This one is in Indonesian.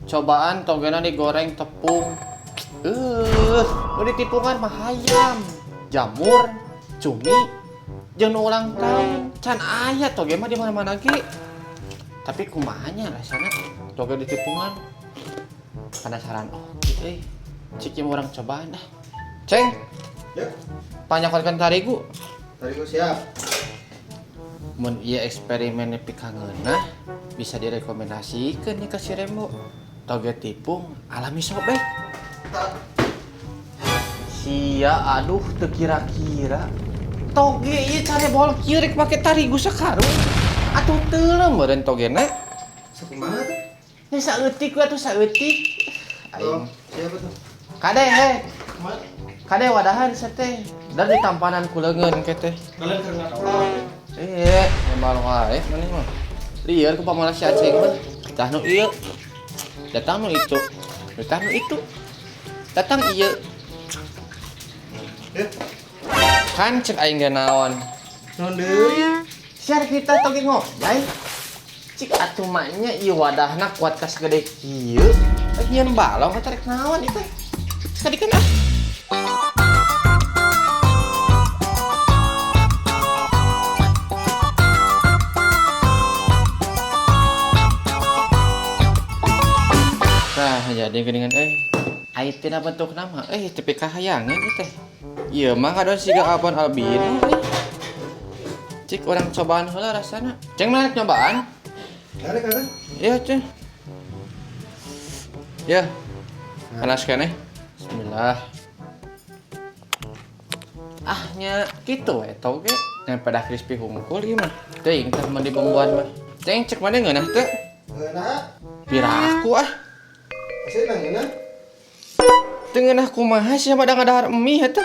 cobaan togena digoreng tepung. Mau ditipungan mah hayam, jamur, cumi, jeung ulang tahun. Can aya toge mah di mana-mana ge. Tapi kumahanya rasana toge ditipungan. Penasaran cik orang cobaan dah. Ceng. Ya. Panyakolkan tarigu. Tarigu siap. Mun ieu eksperimen nepi ka ngeunah bisa direkomendasikeun nih ka si Rembo. Toge tipung alami sobek. Sia aduh teu kira-kira. Toge ieu care bol kieu rek make tarigu sakarung. Atuh teuleum meureun togena. Sakumaha tuh? Nya saeutik we atuh saeutik. Oh, siapa tuh? Kade he. Kumaha? Kade wadahan sateh. Dari tampanan kuleungeun ke teh. Kalian keur ngatawa. Embal wae maneh mah. Lieur ku pamalas si Aceng mah. Tah nu ieu. Datang nu itu. Datang nu itu. Datang ieu. Ya. Kan cek aing ge naon. Naon deui? Siar kita toge ngojay. Cik atuh mah nya ieu wadahna kuat kas gede kieu. Lagian balong eta rek naon ieu teh. Sakadikeun ah. Nah, jadi geuningan aya tina bentukna mah tepi kahayangan ieu teh. Ieu mah kadon siga abon albino euy. Cik urang cobaan heula rasana. Ceng mana nyobaan? Ada kan? Iya, Ceng. Ya. Panas keneh. Bismillah. Ah nya kitu we toge. Yang pada crispy hungkul ieu mah. Teuing teh mun dibumbuan mah. Ceng cek mana ngeunah teu? Ngeunah. Piraku ah. Saya nang ngeunah. Teu ngeunah kumaha sia mah dahar mie eta.